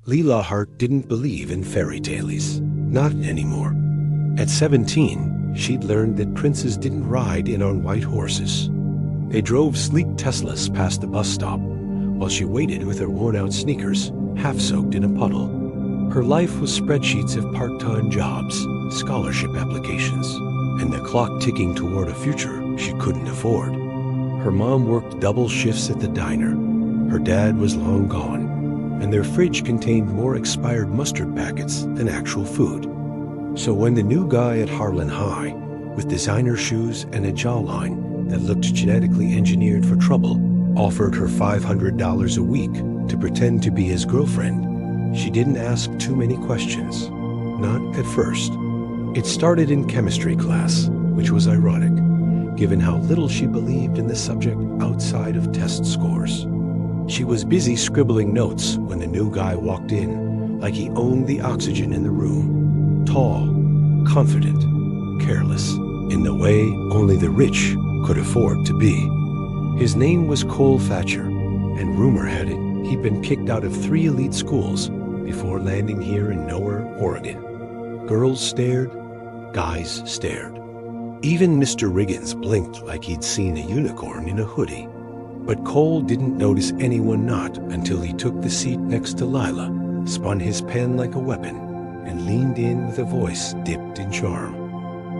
Leela Hart didn't believe in fairy tales. Not anymore. At 17, she'd learned that princes didn't ride in on white horses. They drove sleek Teslas past the bus stop, while she waited with her worn-out sneakers, half-soaked in a puddle. Her life was spreadsheets of part-time jobs, scholarship applications, and the clock ticking toward a future she couldn't afford. Her mom worked double shifts at the diner. Her dad was long gone, and their fridge contained more expired mustard packets than actual food. So when the new guy at Harlan High, with designer shoes and a jawline that looked genetically engineered for trouble, offered her $500 a week to pretend to be his girlfriend, she didn't ask too many questions. Not at first. It started in chemistry class, which was ironic, given how little she believed in the subject outside of test scores. She was busy scribbling notes when the new guy walked in, like he owned the oxygen in the room. Tall, confident, careless, in the way only the rich could afford to be. His name was Cole Thatcher, and rumor had it he'd been kicked out of 3 elite schools before landing here in Nowhere, Oregon. Girls stared, guys stared. Even Mr. Riggins blinked like he'd seen a unicorn in a hoodie. But Cole didn't notice anyone not until he took the seat next to Lila, spun his pen like a weapon, and leaned in with a voice dipped in charm.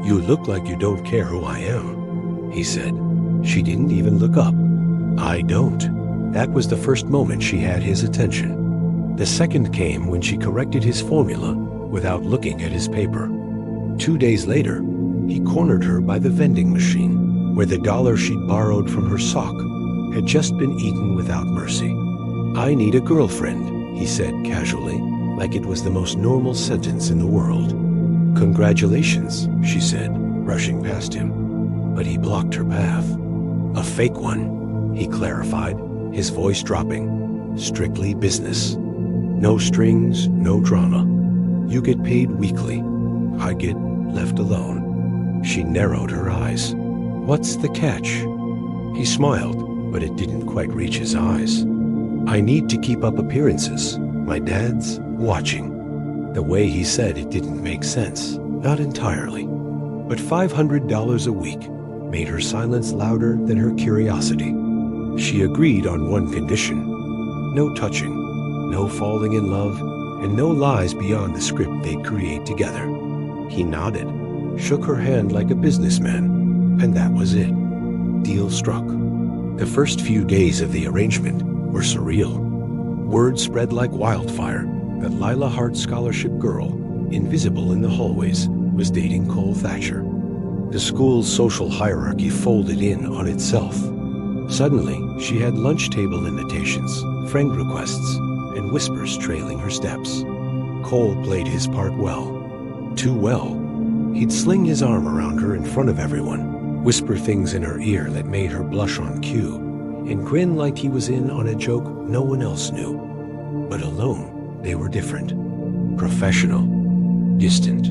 "You look like you don't care who I am," he said. She didn't even look up. "I don't." That was the first moment she had his attention. The second came when she corrected his formula without looking at his paper. 2 days later, he cornered her by the vending machine, where the dollar she'd borrowed from her sock had just been eaten without mercy. "I need a girlfriend," he said casually, like it was the most normal sentence in the world. "Congratulations," she said, brushing past him. But he blocked her path. "A fake one," he clarified, his voice dropping. "Strictly business. No strings, no drama. You get paid weekly. I get left alone." She narrowed her eyes. "What's the catch?" He smiled, but it didn't quite reach his eyes. "I need to keep up appearances. My dad's watching." The way he said it didn't make sense. Not entirely. But $500 a week made her silence louder than her curiosity. She agreed on one condition: no touching, no falling in love, and no lies beyond the script they'd create together. He nodded, shook her hand like a businessman, and that was it. Deal struck. The first few days of the arrangement were surreal. Word spread like wildfire that Lila Hart scholarship girl, invisible in the hallways, was dating Cole Thatcher. The school's social hierarchy folded in on itself. Suddenly, she had lunch table invitations, friend requests, and whispers trailing her steps. Cole played his part well. Too well. He'd sling his arm around her in front of everyone, whisper things in her ear that made her blush on cue, and grin like he was in on a joke no one else knew. But alone, they were different. Professional. Distant.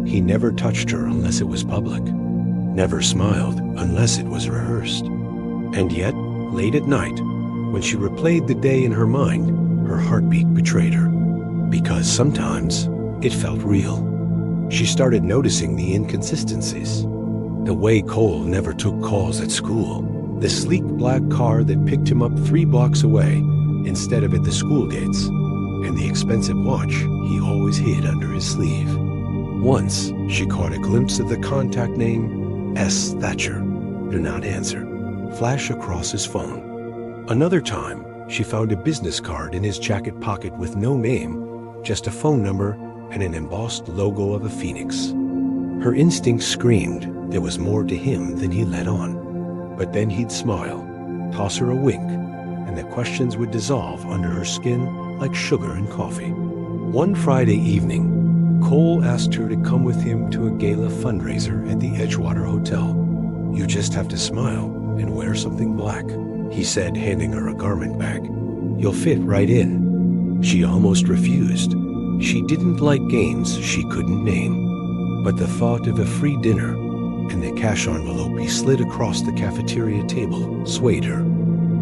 He never touched her unless it was public. Never smiled unless it was rehearsed. And yet, late at night, when she replayed the day in her mind, her heartbeat betrayed her. Because sometimes, it felt real. She started noticing the inconsistencies. The way Cole never took calls at school. The sleek black car that picked him up 3 blocks away instead of at the school gates. And the expensive watch he always hid under his sleeve. Once, she caught a glimpse of the contact name S. Thatcher, do not answer, flash across his phone. Another time, she found a business card in his jacket pocket with no name, just a phone number and an embossed logo of a phoenix. Her instinct screamed there was more to him than he let on. But then he'd smile, toss her a wink, and the questions would dissolve under her skin like sugar in coffee. One Friday evening, Cole asked her to come with him to a gala fundraiser at the Edgewater Hotel. "You just have to smile and wear something black," he said, handing her a garment bag. "You'll fit right in." She almost refused. She didn't like games she couldn't name. But the thought of a free dinner and the cash envelope he slid across the cafeteria table swayed her.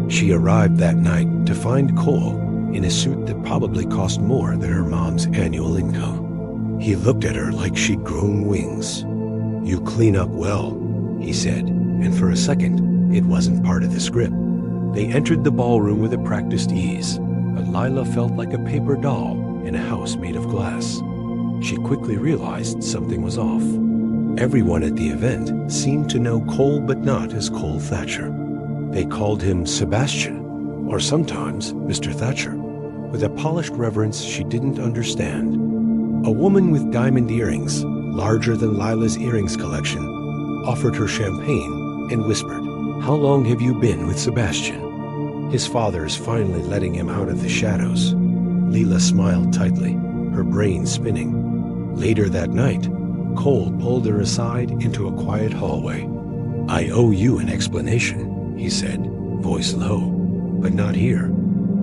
She arrived that night to find Cole in a suit that probably cost more than her mom's annual income. He looked at her like she'd grown wings. "You clean up well," he said, and for a second, it wasn't part of the script. They entered the ballroom with a practiced ease, but Lila felt like a paper doll in a house made of glass. She quickly realized something was off. Everyone at the event seemed to know Cole, but not as Cole Thatcher. They called him Sebastian, or sometimes Mr. Thatcher, with a polished reverence she didn't understand. A woman with diamond earrings, larger than Lila's earrings collection, offered her champagne and whispered, "How long have you been with Sebastian?" His father's finally letting him out of the shadows. Lila smiled tightly, her brain spinning. Later that night, Cole pulled her aside into a quiet hallway. "I owe you an explanation," he said, voice low, "but not here."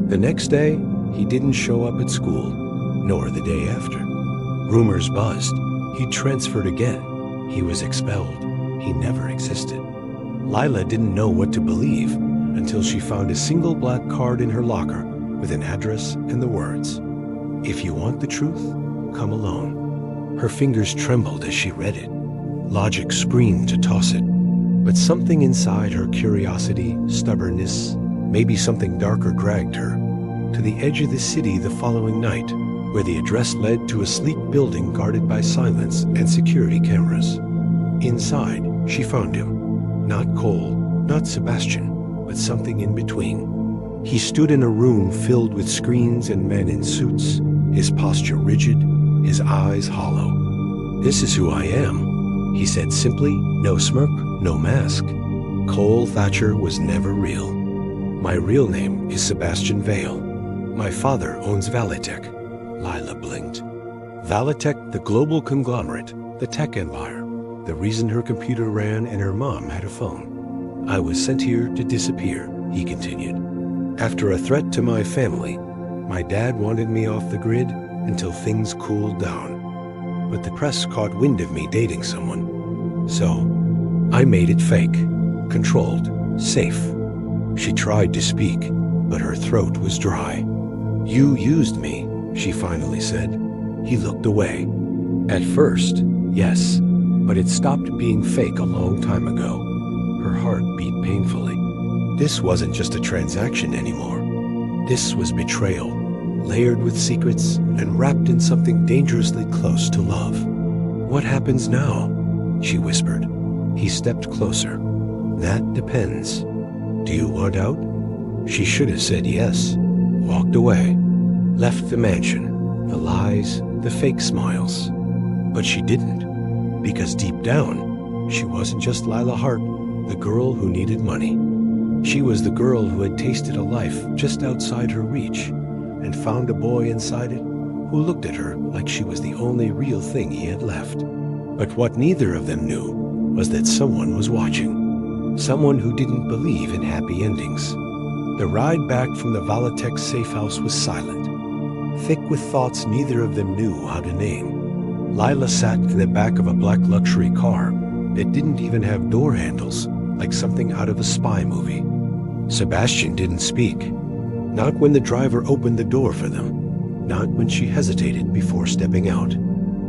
The next day, he didn't show up at school, nor the day after. Rumors buzzed. He transferred again. He was expelled. He never existed. Lila didn't know what to believe until she found a single black card in her locker with an address and the words, "If you want the truth, come alone." Her fingers trembled as she read it. Logic screamed to toss it, but something inside her, curiosity, stubbornness, maybe something darker, dragged her to the edge of the city the following night, where the address led to a sleek building guarded by silence and security cameras. Inside, she found him. Not Cole, not Sebastian, but something in between. He stood in a room filled with screens and men in suits, his posture rigid, his eyes hollow. "This is who I am," he said simply, no smirk, no mask. Cole Thatcher was never real. "My real name is Sebastian Vale. My father owns Valitech." Lila blinked. Valitech, the global conglomerate, the tech empire, the reason her computer ran and her mom had a phone. "I was sent here to disappear," he continued. "After a threat to my family, my dad wanted me off the grid until things cooled down. But the press caught wind of me dating someone. So, I made it fake, controlled, safe." She tried to speak, but her throat was dry. "You used me," she finally said. He looked away. "At first, yes, but it stopped being fake a long time ago." Her heart beat painfully. This wasn't just a transaction anymore. This was betrayal, layered with secrets and wrapped in something dangerously close to love. "What happens now?" she whispered. He stepped closer. "That depends. Do you want out?" She should have said yes, walked away, left the mansion, the lies, the fake smiles. But she didn't, because deep down, she wasn't just Lila Hart, the girl who needed money. She was the girl who had tasted a life just outside her reach and found a boy inside it who looked at her like she was the only real thing he had left. But what neither of them knew was that someone was watching. Someone who didn't believe in happy endings. The ride back from the Valitech safe house was silent, thick with thoughts neither of them knew how to name. Lila sat in the back of a black luxury car that didn't even have door handles, like something out of a spy movie. Sebastian didn't speak. Not when the driver opened the door for them. Not when she hesitated before stepping out.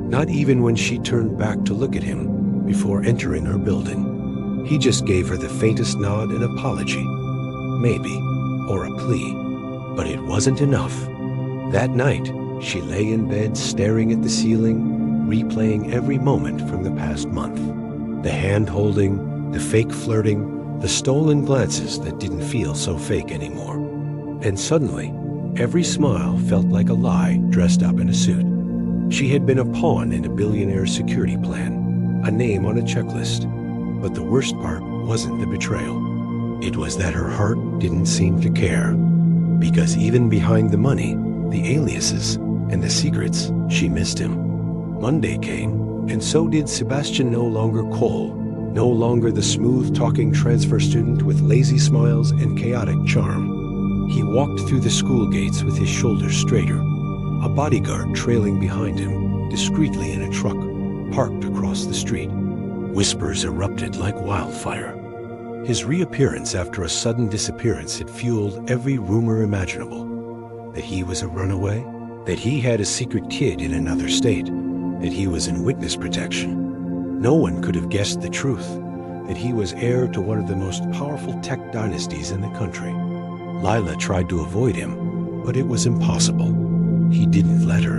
Not even when she turned back to look at him before entering her building. He just gave her the faintest nod and apology. Maybe, or a plea. But it wasn't enough. That night, she lay in bed staring at the ceiling, replaying every moment from the past month. The hand-holding, the fake flirting, the stolen glances that didn't feel so fake anymore. And suddenly, every smile felt like a lie dressed up in a suit. She had been a pawn in a billionaire's security plan, a name on a checklist. But the worst part wasn't the betrayal. It was that her heart didn't seem to care. Because even behind the money, the aliases, and the secrets, she missed him. Monday came, and so did Sebastian. No longer Cole, no longer the smooth-talking transfer student with lazy smiles and chaotic charm. He walked through the school gates with his shoulders straighter, a bodyguard trailing behind him, discreetly in a truck, parked across the street. Whispers erupted like wildfire. His reappearance after a sudden disappearance had fueled every rumor imaginable. that he was a runaway, that he had a secret kid in another state, that he was in witness protection. No one could have guessed the truth, that he was heir to one of the most powerful tech dynasties in the country. Lila tried to avoid him, but it was impossible. He didn't let her.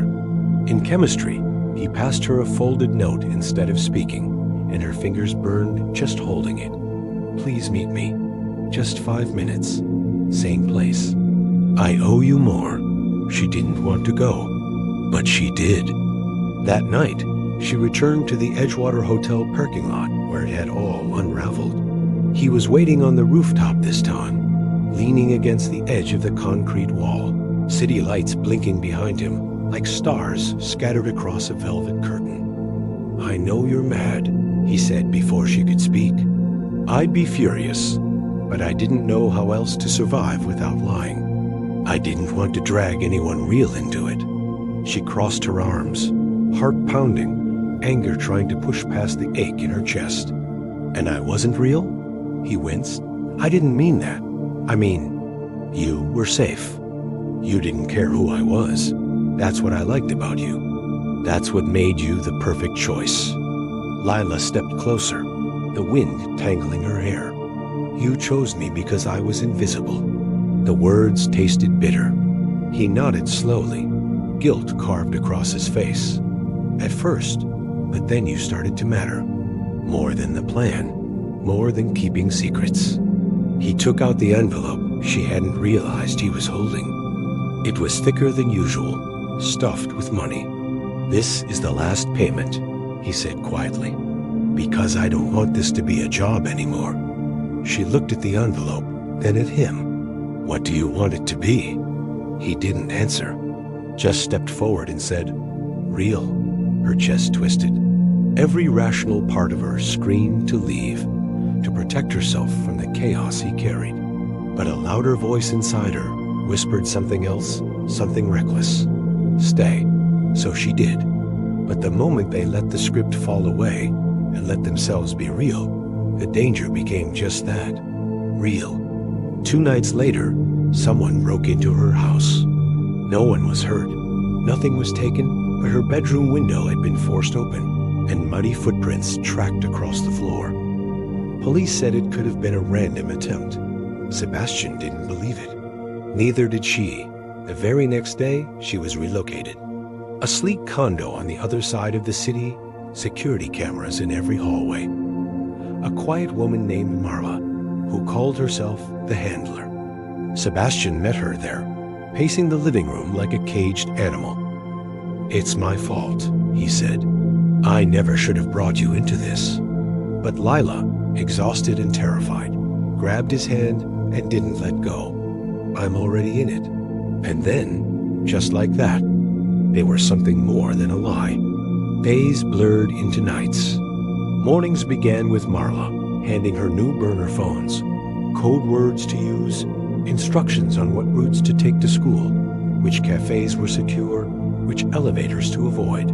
In chemistry, he passed her a folded note instead of speaking, and her fingers burned just holding it. Please meet me. Just 5 minutes. Same place. I owe you more. She didn't want to go, but she did. That night, she returned to the Edgewater Hotel parking lot where it had all unraveled. He was waiting on the rooftop this time, leaning against the edge of the concrete wall, city lights blinking behind him like stars scattered across a velvet curtain. I know you're mad, he said before she could speak. I'd be furious, but I didn't know how else to survive without lying. I didn't want to drag anyone real into it. She crossed her arms, heart pounding, anger trying to push past the ache in her chest. And I wasn't real? He winced. I didn't mean that. I mean, you were safe. You didn't care who I was. That's what I liked about you. That's what made you the perfect choice. Lila stepped closer, the wind tangling her hair. You chose me because I was invisible. The words tasted bitter. He nodded slowly, guilt carved across his face. At first, but then you started to matter. More than the plan, more than keeping secrets. He took out the envelope she hadn't realized he was holding. It was thicker than usual, stuffed with money. This is the last payment, he said quietly, because I don't want this to be a job anymore. She looked at the envelope, then at him. What do you want it to be? He didn't answer, just stepped forward and said, real. Her chest twisted. Every rational part of her screamed to leave, to protect herself from the chaos he carried. But a louder voice inside her whispered something else, something reckless. Stay. So she did. But the moment they let the script fall away and let themselves be real, the danger became just that, real. 2 nights later, someone broke into her house. No one was hurt. Nothing was taken, but her bedroom window had been forced open, and muddy footprints tracked across the floor. Police said it could have been a random attempt. Sebastian didn't believe it. Neither did she. The very next day, she was relocated. A sleek condo on the other side of the city, security cameras in every hallway. A quiet woman named Marla, who called herself the Handler. Sebastian met her there, pacing the living room like a caged animal. It's my fault, he said. I never should have brought you into this. But Lila, exhausted and terrified, grabbed his hand and didn't let go. I'm already in it. And then, just like that, they were something more than a lie. Days blurred into nights. Mornings began with Marla handing her new burner phones, code words to use, instructions on what routes to take to school, which cafes were secure, which elevators to avoid.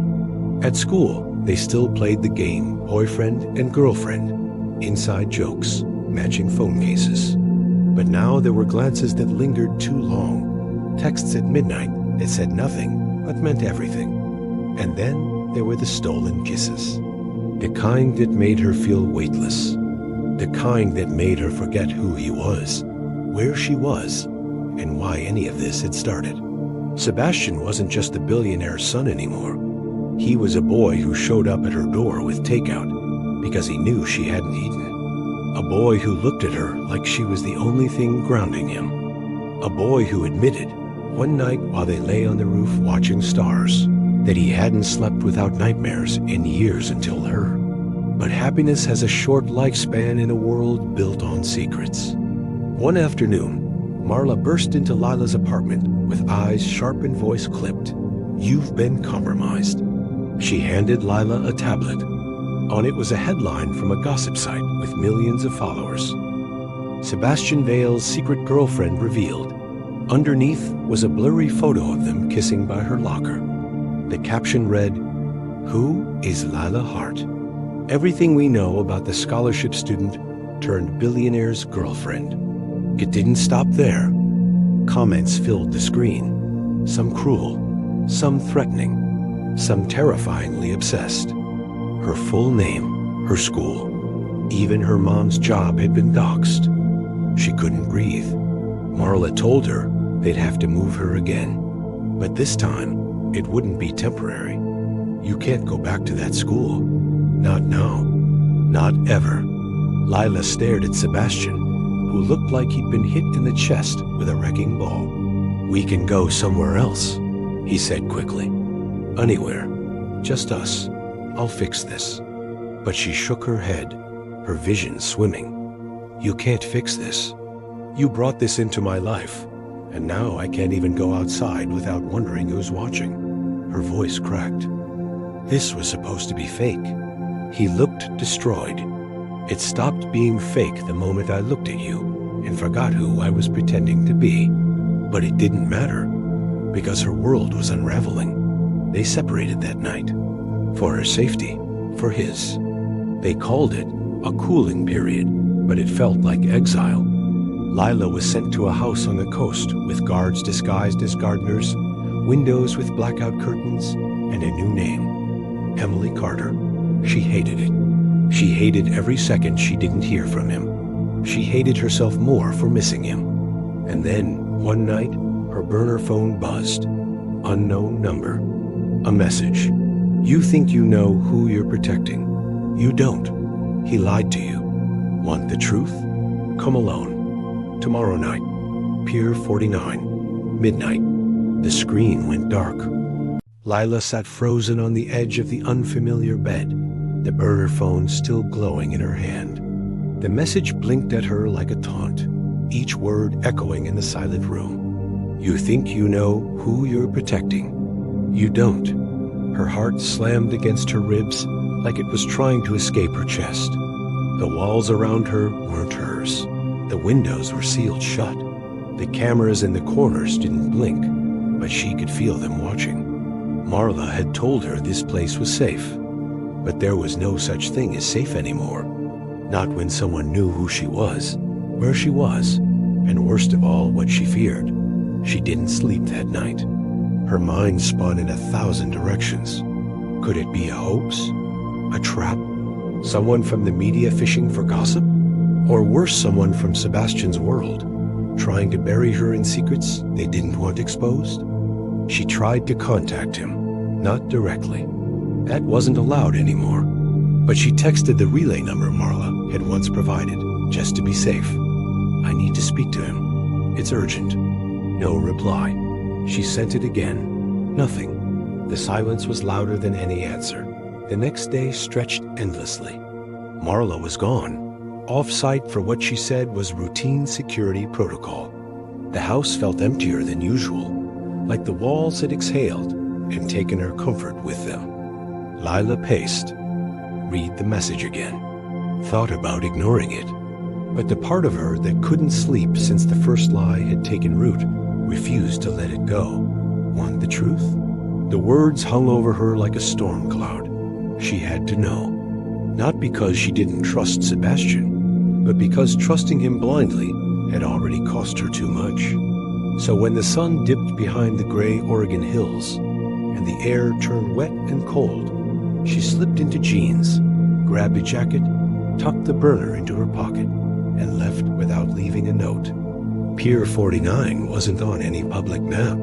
At school, they still played the game boyfriend and girlfriend, inside jokes, matching phone cases. But now there were glances that lingered too long, texts at midnight that said nothing but meant everything. And then there were the stolen kisses. The kind that made her feel weightless. The kind that made her forget who he was, where she was, and why any of this had started. Sebastian wasn't just the billionaire's son anymore. He was a boy who showed up at her door with takeout because he knew she hadn't eaten. A boy who looked at her like she was the only thing grounding him. A boy who admitted, one night while they lay on the roof watching stars, that he hadn't slept without nightmares in years until her. But happiness has a short lifespan in a world built on secrets. One afternoon, Marla burst into Lila's apartment with eyes sharp and voice clipped. You've been compromised. She handed Lila a tablet. On it was a headline from a gossip site with millions of followers. Sebastian Vale's secret girlfriend revealed. Underneath was a blurry photo of them kissing by her locker. The caption read, Who is Lila Hart? Everything we know about the scholarship student turned billionaire's girlfriend. It didn't stop there. Comments filled the screen. Some cruel, some threatening, some terrifyingly obsessed. Her full name, her school, even her mom's job had been doxed. She couldn't breathe. Marla told her they'd have to move her again. But this time, it wouldn't be temporary. You can't go back to that school. Not now. Not ever. Lila stared at Sebastian, who looked like he'd been hit in the chest with a wrecking ball. "We can go somewhere else," he said quickly. "Anywhere. Just us. I'll fix this." But she shook her head, her vision swimming. "You can't fix this. You brought this into my life, and now I can't even go outside without wondering who's watching." Her voice cracked. "This was supposed to be fake." He looked destroyed. "It stopped being fake the moment I looked at you and forgot who I was pretending to be. But it didn't matter, because her world was unraveling. They separated that night. For her safety, for his. They called it a cooling period, but it felt like exile. Lila was sent to a house on the coast with guards disguised as gardeners, windows with blackout curtains, and a new name, Emily Carter. She hated it. She hated every second she didn't hear from him. She hated herself more for missing him. And then, one night, her burner phone buzzed. Unknown number. A message. "You think you know who you're protecting. You don't. He lied to you. Want the truth? Come alone. Tomorrow night. Pier 49. Midnight." The screen went dark. Lila sat frozen on the edge of the unfamiliar bed, the burner phone still glowing in her hand. The message blinked at her like a taunt, each word echoing in the silent room. "You think you know who you're protecting. You don't." Her heart slammed against her ribs like it was trying to escape her chest. The walls around her weren't hers. The windows were sealed shut. The cameras in the corners didn't blink, but she could feel them watching. Marla had told her this place was safe, but there was no such thing as safe anymore. Not when someone knew who she was, where she was, and worst of all, what she feared. She didn't sleep that night. Her mind spun in 1,000 directions. Could it be a hoax? A trap? Someone from the media fishing for gossip? Or worse, someone from Sebastian's world, trying to bury her in secrets they didn't want exposed? She tried to contact him, not directly. That wasn't allowed anymore. But she texted the relay number Marla had once provided, just to be safe. "I need to speak to him. It's urgent." No reply. She sent it again. Nothing. The silence was louder than any answer. The next day stretched endlessly. Marla was gone. Off-site for what she said was routine security protocol. The house felt emptier than usual, like the walls had exhaled and taken her comfort with them. Lila paced. Read the message again. Thought about ignoring it. But the part of her that couldn't sleep since the first lie had taken root refused to let it go. Want the truth? The words hung over her like a storm cloud. She had to know. Not because she didn't trust Sebastian, but because trusting him blindly had already cost her too much. So when the sun dipped behind the gray Oregon hills and the air turned wet and cold, she slipped into jeans, grabbed a jacket, tucked the burner into her pocket, and left without leaving a note. Pier 49 wasn't on any public map.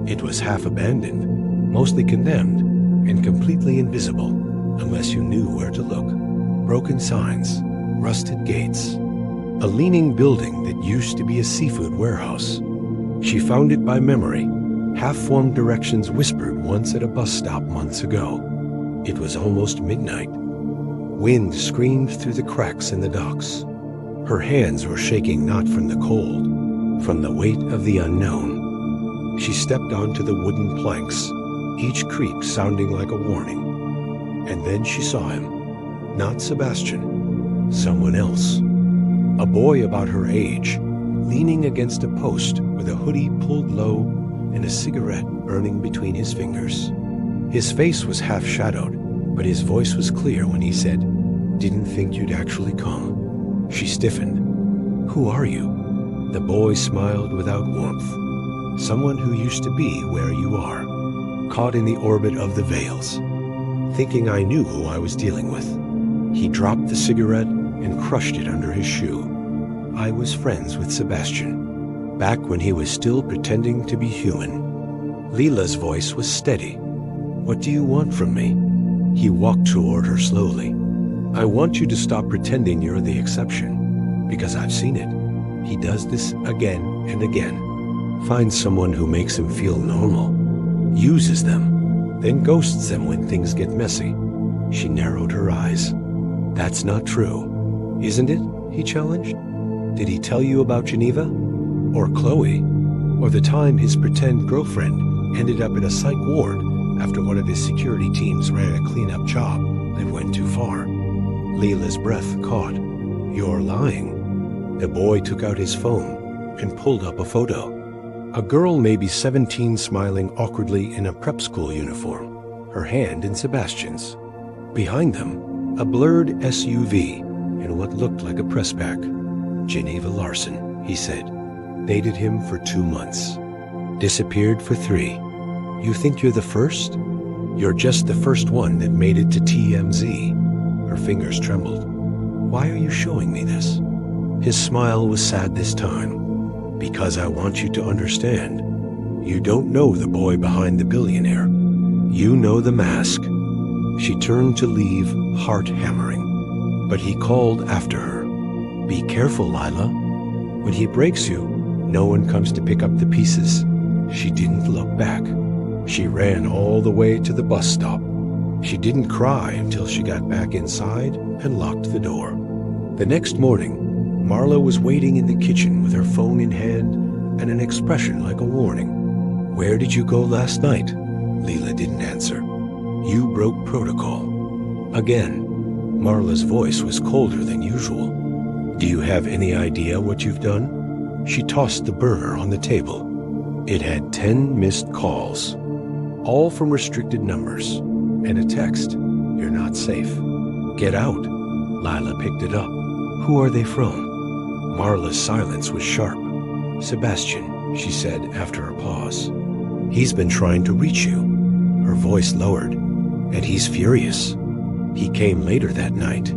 It was half abandoned, mostly condemned, and completely invisible unless you knew where to look. Broken signs, rusted gates, a leaning building that used to be a seafood warehouse. She found it by memory, half-formed directions whispered once at a bus stop months ago. It was almost midnight. Wind screamed through the cracks in the docks. Her hands were shaking not from the cold, from the weight of the unknown. She stepped onto the wooden planks, each creak sounding like a warning. And then she saw him. Not Sebastian, someone else. A boy about her age, leaning against a post with a hoodie pulled low and a cigarette burning between his fingers. His face was half-shadowed, but his voice was clear when he said, "Didn't think you'd actually come." She stiffened. "Who are you?" The boy smiled without warmth. Someone who used to be where you are, caught in the orbit of the veils, thinking I knew who I was dealing with. He dropped the cigarette and crushed it under his shoe. I was friends with Sebastian, back when he was still pretending to be human. Leela's voice was steady. What do you want from me? He walked toward her slowly. I want you to stop pretending you're the exception, because I've seen it. He does this again and again. Finds someone who makes him feel normal, uses them, then ghosts them when things get messy. She narrowed her eyes. That's not true, isn't it? He challenged. Did he tell you about Geneva? Or Chloe? Or the time his pretend girlfriend ended up in a psych ward after one of his security teams ran a cleanup job that went too far? Leela's breath caught. You're lying. The boy took out his phone and pulled up a photo. A girl maybe 17 smiling awkwardly in a prep school uniform, her hand in Sebastian's. Behind them, a blurred SUV and what looked like a press pack. Geneva Larson, he said. Dated him for 2 months. Disappeared for 3. You think you're the first? You're just the first one that made it to TMZ. Her fingers trembled. Why are you showing me this? His smile was sad this time. Because I want you to understand. You don't know the boy behind the billionaire. You know the mask. She turned to leave, heart hammering. But he called after her. Be careful, Lila. When he breaks you, no one comes to pick up the pieces. She didn't look back. She ran all the way to the bus stop. She didn't cry until she got back inside and locked the door. The next morning, Marla was waiting in the kitchen with her phone in hand and an expression like a warning. Where did you go last night? Leela didn't answer. You broke protocol. Again, Marla's voice was colder than usual. Do you have any idea what you've done? She tossed the burner on the table. It had 10 missed calls, all from restricted numbers, and a text. You're not safe. Get out. Lila picked it up. Who are they from? Marla's silence was sharp. Sebastian, she said after a pause. He's been trying to reach you. Her voice lowered. And he's furious. He came later that night.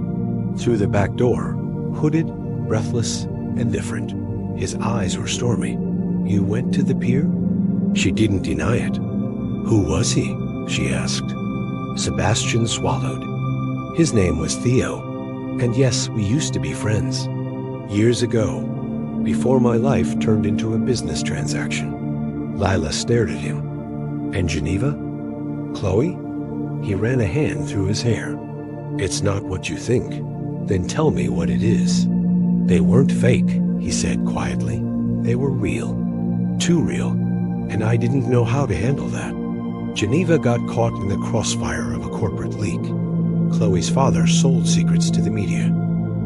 Through the back door, hooded, breathless, and different. His eyes were stormy. You went to the pier? She didn't deny it. Who was he? She asked. Sebastian swallowed. His name was Theo. And yes, we used to be friends. Years ago, before my life turned into a business transaction. Lila stared at him. And Geneva? Chloe? He ran a hand through his hair. It's not what you think. Then tell me what it is. They weren't fake, he said quietly. They were real. Too real. And I didn't know how to handle that. Geneva got caught in the crossfire of a corporate leak. Chloe's father sold secrets to the media.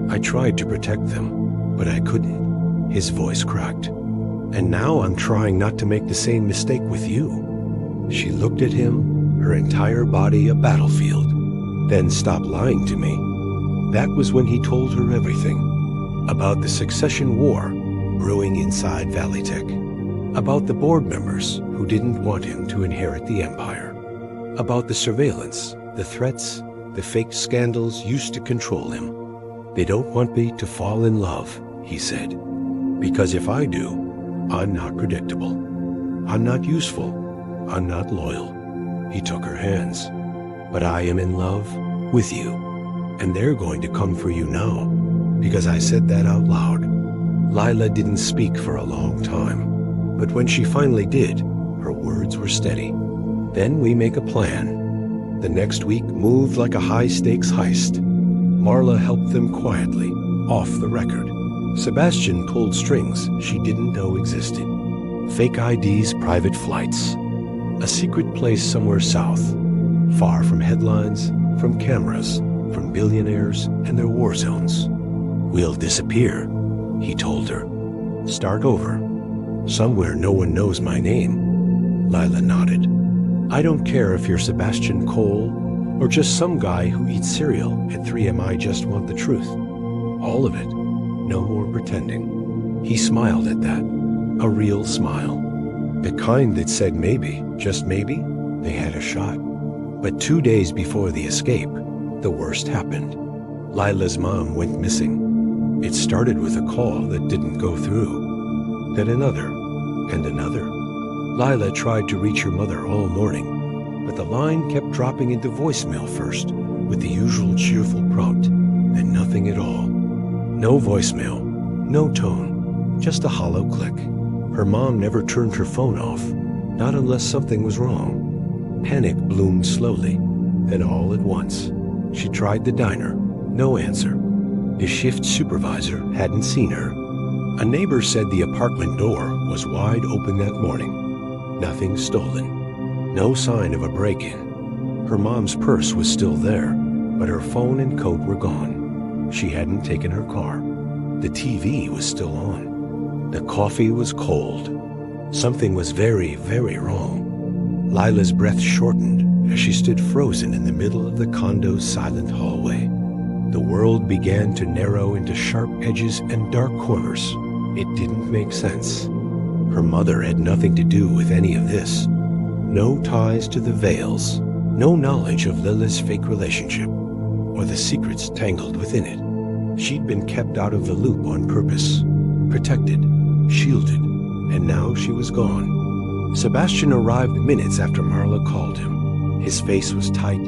I tried to protect them, but I couldn't. His voice cracked. And now I'm trying not to make the same mistake with you. She looked at him, her entire body a battlefield. Then stopped lying to me. That was when he told her everything. About the succession war brewing inside Valleytech. About the board members who didn't want him to inherit the empire. About the surveillance, the threats, the fake scandals used to control him. They don't want me to fall in love, he said. Because if I do, I'm not predictable. I'm not useful. I'm not loyal. He took her hands. But I am in love with you. And they're going to come for you now, because I said that out loud. Lila didn't speak for a long time, but when she finally did, her words were steady. Then we make a plan. The next week moved like a high-stakes heist. Marla helped them quietly, off the record. Sebastian pulled strings she didn't know existed. Fake IDs, private flights. A secret place somewhere south, far from headlines, from cameras, from billionaires and their war zones. We'll disappear, he told her. Start over. Somewhere no one knows my name. Lila nodded. I don't care if you're Sebastian Cole or just some guy who eats cereal at 3am I just want the truth. All of it. No more pretending. He smiled at that. A real smile. The kind that said maybe, just maybe, they had a shot. But 2 days before the escape, the worst happened. Lila's mom went missing. It started with a call that didn't go through. Then another, and another. Lila tried to reach her mother all morning, but the line kept dropping into voicemail first, with the usual cheerful prompt, and nothing at all. No voicemail, no tone, just a hollow click. Her mom never turned her phone off, not unless something was wrong. Panic bloomed slowly, then all at once. She tried the diner, no answer. The shift supervisor hadn't seen her. A neighbor said the apartment door was wide open that morning. Nothing stolen. No sign of a break-in. Her mom's purse was still there, but her phone and coat were gone. She hadn't taken her car. The TV was still on. The coffee was cold. Something was very, very wrong. Lila's breath shortened as she stood frozen in the middle of the condo's silent hallway. The world began to narrow into sharp edges and dark corners. It didn't make sense. Her mother had nothing to do with any of this. No ties to the veils, no knowledge of Lila's fake relationship, or the secrets tangled within it. She'd been kept out of the loop on purpose, protected, shielded, and now she was gone. Sebastian arrived minutes after Marla called him. His face was tight,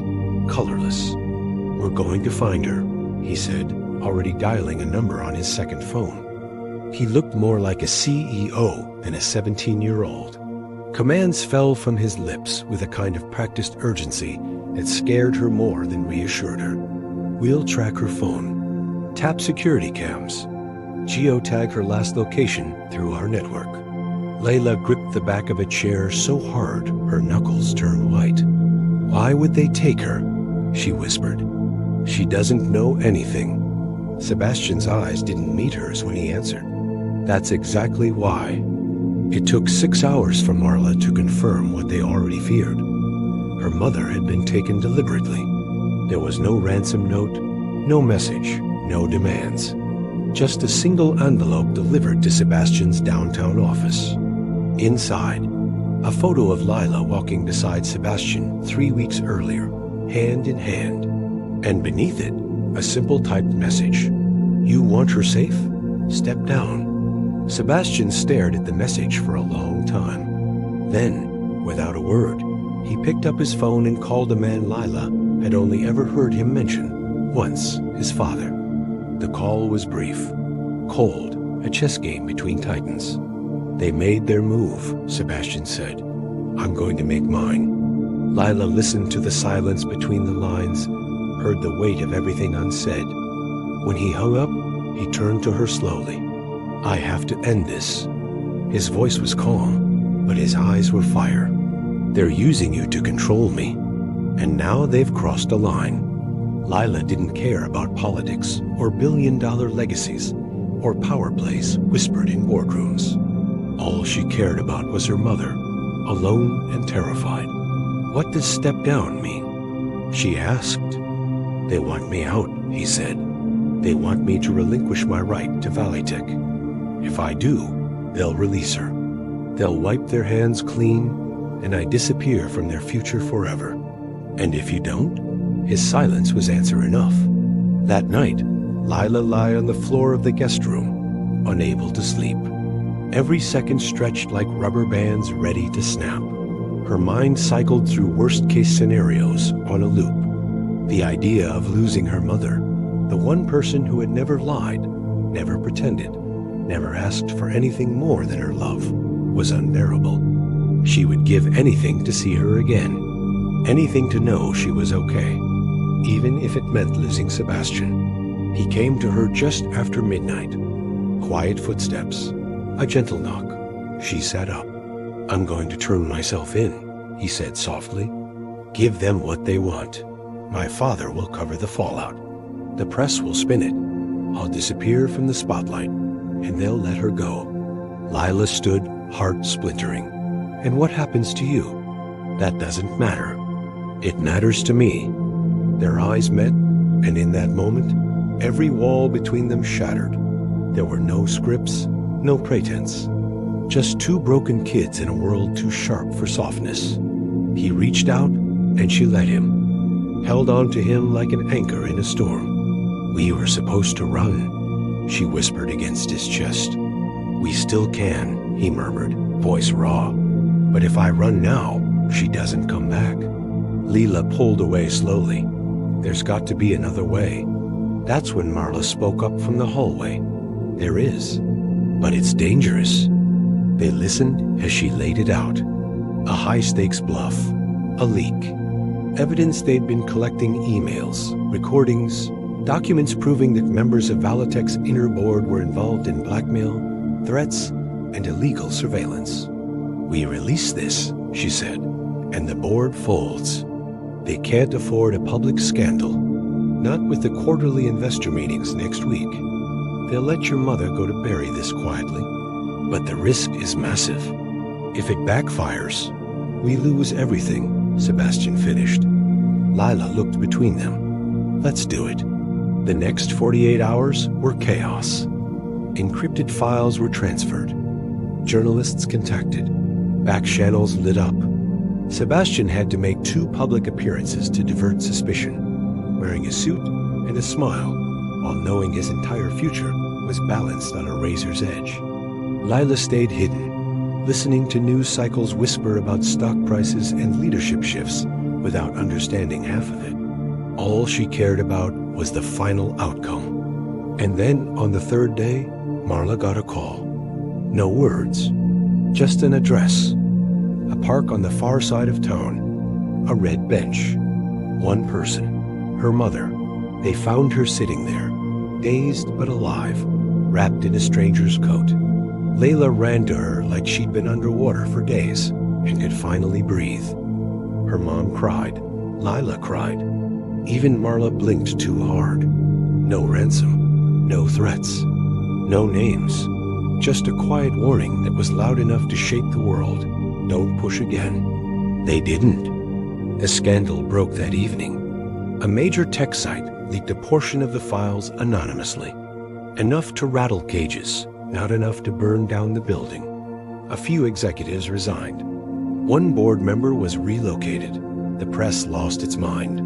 colorless. "We're going to find her," he said, already dialing a number on his second phone. He looked more like a CEO than a 17-year-old. Commands fell from his lips with a kind of practiced urgency that scared her more than reassured her. "We'll track her phone. Tap security cams. Geotag her last location through our network." Layla gripped the back of a chair so hard her knuckles turned white. "Why would they take her?" she whispered. "She doesn't know anything." Sebastian's eyes didn't meet hers when he answered. "That's exactly why." It took 6 hours for Marla to confirm what they already feared. Her mother had been taken deliberately. There was no ransom note, no message, no demands. Just a single envelope delivered to Sebastian's downtown office. Inside, a photo of Lila walking beside Sebastian 3 weeks earlier, hand in hand. And beneath it, a simple typed message. "You want her safe? Step down." Sebastian stared at the message for a long time. Then, without a word, he picked up his phone and called a man Lila had only ever heard him mention, once his father. The call was brief, cold, a chess game between titans. "They made their move," Sebastian said. "I'm going to make mine." Lila listened to the silence between the lines, heard the weight of everything unsaid. When he hung up, he turned to her slowly. "I have to end this." His voice was calm, but his eyes were fire. "They're using you to control me, and now they've crossed a line." Lila didn't care about politics or billion-dollar legacies or power plays whispered in boardrooms. All she cared about was her mother, alone and terrified. "What does step down mean?" she asked. "They want me out," he said. "They want me to relinquish my right to Valitech. If I do, they'll release her. They'll wipe their hands clean, and I disappear from their future forever. And if you don't?" His silence was answer enough. That night, Lila lay on the floor of the guest room, unable to sleep. Every second stretched like rubber bands ready to snap. Her mind cycled through worst-case scenarios on a loop. The idea of losing her mother, the one person who had never lied, never pretended, never asked for anything more than her love, was unbearable. She would give anything to see her again, anything to know she was okay, even if it meant losing Sebastian. He came to her just after midnight. Quiet footsteps, a gentle knock. She sat up. "I'm going to turn myself in," he said softly. "Give them what they want. My father will cover the fallout. The press will spin it. I'll disappear from the spotlight, and they'll let her go." Lila stood, heart splintering. "And what happens to you?" "That doesn't matter. It matters to me." Their eyes met, and in that moment, every wall between them shattered. There were no scripts, no pretense. Just two broken kids in a world too sharp for softness. He reached out, and she let him, held on to him like an anchor in a storm. "We were supposed to run," she whispered against his chest. "We still can," he murmured, voice raw. "But if I run now, she doesn't come back." Leela pulled away slowly. "There's got to be another way." That's when Marla spoke up from the hallway. "There is, but it's dangerous." They listened as she laid it out. A high-stakes bluff, a leak. Evidence they'd been collecting: emails, recordings, documents proving that members of Valitech's inner board were involved in blackmail, threats, and illegal surveillance. "We release this," she said, "and the board folds. They can't afford a public scandal. Not with the quarterly investor meetings next week. They'll let your mother go to bury this quietly. But the risk is massive. If it backfires, we lose everything," Sebastian finished. Lila looked between them. "Let's do it." The next 48 hours were chaos. Encrypted files were transferred. Journalists contacted. Back channels lit up. Sebastian had to make 2 public appearances to divert suspicion, wearing a suit and a smile, while knowing his entire future was balanced on a razor's edge. Lila stayed hidden, listening to news cycles whisper about stock prices and leadership shifts without understanding half of it. All she cared about was the final outcome. And then, on the 3rd day, Marla got a call. No words, just an address. A park on the far side of town. A red bench. One person. Her mother. They found her sitting there, dazed but alive, wrapped in a stranger's coat. Layla ran to her like she'd been underwater for days and could finally breathe. Her mom cried. Lila cried. Even Marla blinked too hard. No ransom. No threats. No names. Just a quiet warning that was loud enough to shake the world. Don't push again. They didn't. A scandal broke that evening. A major tech site leaked a portion of the files anonymously. Enough to rattle cages, not enough to burn down the building. A few executives resigned. One board member was relocated. The press lost its mind.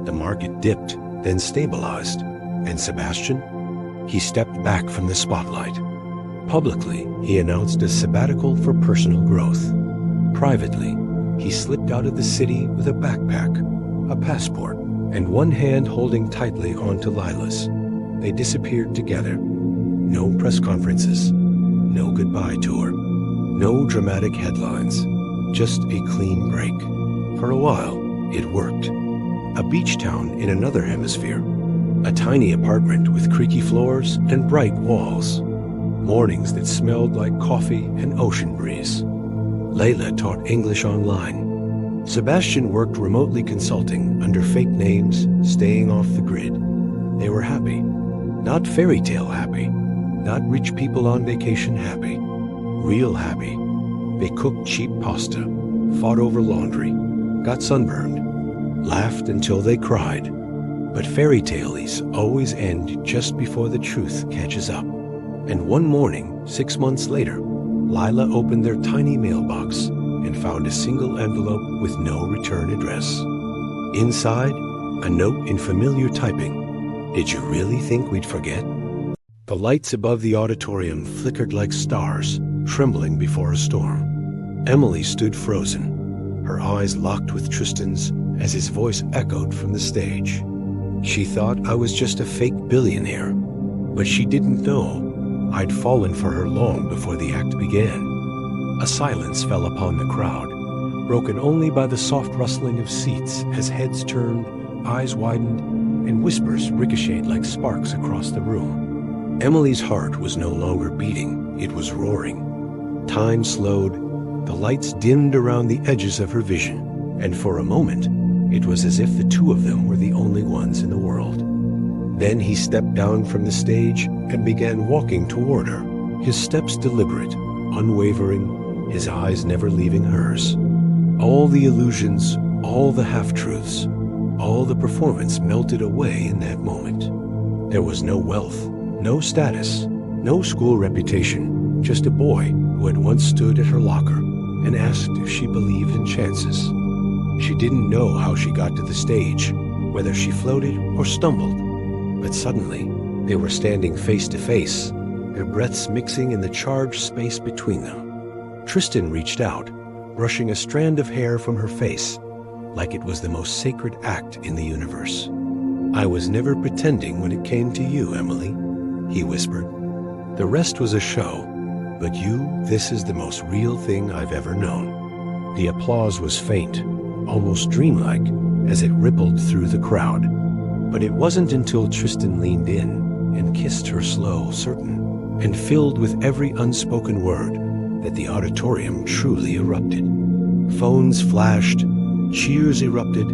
The market dipped, then stabilized. And Sebastian? He stepped back from the spotlight. Publicly, he announced a sabbatical for personal growth. Privately, he slipped out of the city with a backpack, a passport, and one hand holding tightly onto Lila's. They disappeared together. No press conferences, no goodbye tour, no dramatic headlines, just a clean break. For a while, it worked. A beach town in another hemisphere. A tiny apartment with creaky floors and bright walls. Mornings that smelled like coffee and ocean breeze. Layla taught English online. Sebastian worked remotely consulting under fake names, staying off the grid. They were happy. Not fairy tale happy. Not rich people on vacation happy. Real happy. They cooked cheap pasta, fought over laundry, got sunburned, laughed until they cried. But fairy tales always end just before the truth catches up. And one morning, 6 months later, Lila opened their tiny mailbox and found a single envelope with no return address. Inside, a note in familiar typing. "Did you really think we'd forget?" The lights above the auditorium flickered like stars, trembling before a storm. Emily stood frozen, her eyes locked with Tristan's as his voice echoed from the stage. She thought I was just a fake billionaire, but she didn't know I'd fallen for her long before the act began. A silence fell upon the crowd, broken only by the soft rustling of seats as heads turned, eyes widened, and whispers ricocheted like sparks across the room. Emily's heart was no longer beating, it was roaring. Time slowed, the lights dimmed around the edges of her vision, and for a moment, it was as if the two of them were the only ones in the world. Then he stepped down from the stage and began walking toward her, his steps deliberate, unwavering, his eyes never leaving hers. All the illusions, all the half-truths, all the performance melted away in that moment. There was no wealth, no status, no school reputation, just a boy who who had once stood at her locker and asked if she believed in chances. She didn't know how she got to the stage, whether she floated or stumbled, but suddenly they were standing face to face, their breaths mixing in the charged space between them. Tristan reached out, brushing a strand of hair from her face, like it was the most sacred act in the universe. "I was never pretending when it came to you, Emily," he whispered. "The rest was a show, but this is the most real thing I've ever known." The applause was faint, almost dreamlike, as it rippled through the crowd. But it wasn't until Tristan leaned in and kissed her slow, certain, and filled with every unspoken word that the auditorium truly erupted. Phones flashed, cheers erupted,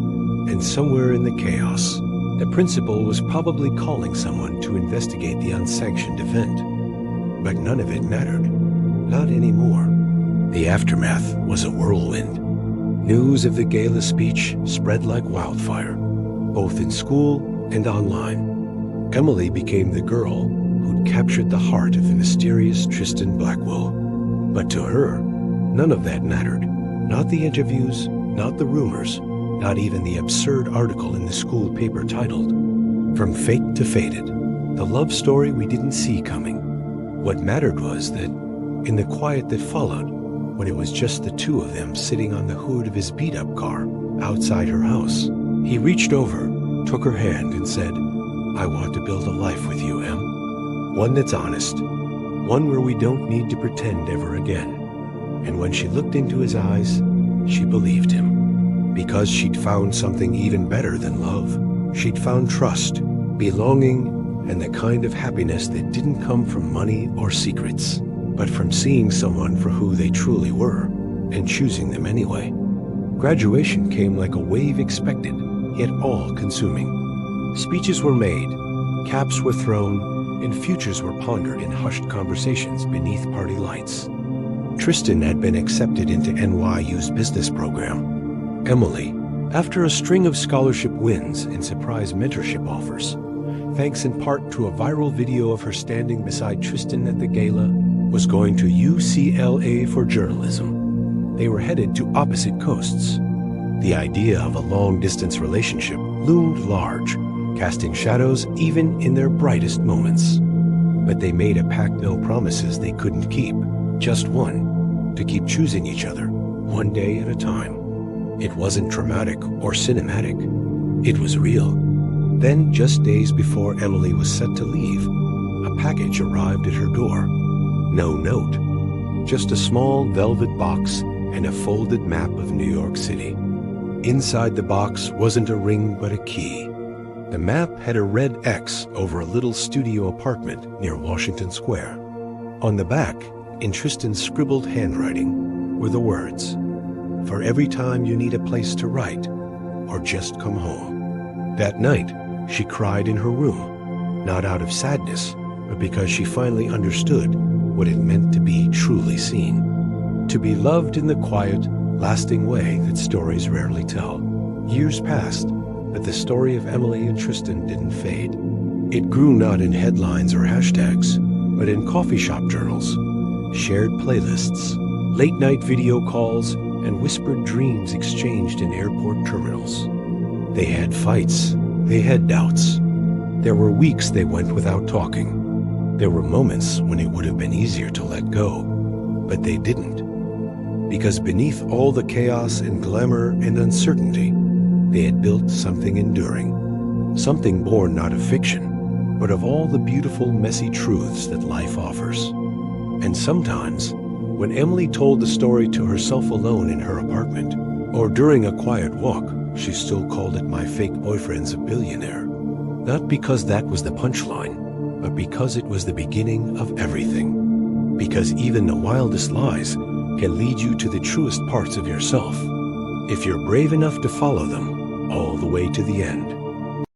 and somewhere in the chaos, the principal was probably calling someone to investigate the unsanctioned event. But none of it mattered. Not anymore. The aftermath was a whirlwind. News of the gala speech spread like wildfire, both in school and online. Emily became the girl who'd captured the heart of the mysterious Tristan Blackwell. But to her, none of that mattered. Not the interviews, not the rumors, not even the absurd article in the school paper titled, "From Fake to Faded," the love story we didn't see coming. What mattered was that, in the quiet that followed, when it was just the two of them sitting on the hood of his beat-up car outside her house, he reached over, took her hand, and said, "I want to build a life with you, Em. One that's honest, one where we don't need to pretend ever again." And when she looked into his eyes, she believed him. Because she'd found something even better than love. She'd found trust, belonging, and the kind of happiness that didn't come from money or secrets, but from seeing someone for who they truly were, and choosing them anyway. Graduation came like a wave expected, yet all-consuming. Speeches were made, caps were thrown, and futures were pondered in hushed conversations beneath party lights. Tristan had been accepted into NYU's business program. Emily, after a string of scholarship wins and surprise mentorship offers, thanks in part to a viral video of her standing beside Tristan at the gala, was going to UCLA for journalism. They were headed to opposite coasts. The idea of a long-distance relationship loomed large, casting shadows even in their brightest moments. But they made a pact no promises they couldn't keep, just one, to keep choosing each other, one day at a time. It wasn't dramatic or cinematic. It was real. Then, just days before Emily was set to leave, a package arrived at her door. No note, just a small velvet box and a folded map of New York City. Inside the box wasn't a ring but a key. The map had a red X over a little studio apartment near Washington Square. On the back, in Tristan's scribbled handwriting, were the words, "For every time you need a place to write, or just come home." That night, she cried in her room, not out of sadness, but because she finally understood what it meant to be truly seen. To be loved in the quiet, lasting way that stories rarely tell. Years passed, but the story of Emily and Tristan didn't fade. It grew not in headlines or hashtags, but in coffee shop journals, shared playlists, late-night video calls, and whispered dreams exchanged in airport terminals. They had fights. They had doubts. There were weeks they went without talking. There were moments when it would have been easier to let go, but they didn't. Because beneath all the chaos and glamour and uncertainty, they had built something enduring. Something born not of fiction, but of all the beautiful, messy truths that life offers. And sometimes, when Emily told the story to herself alone in her apartment, or during a quiet walk, she still called it "My fake boyfriend's a billionaire." Not because that was the punchline, but because it was the beginning of everything. Because even the wildest lies can lead you to the truest parts of yourself, if you're brave enough to follow them all the way to the end.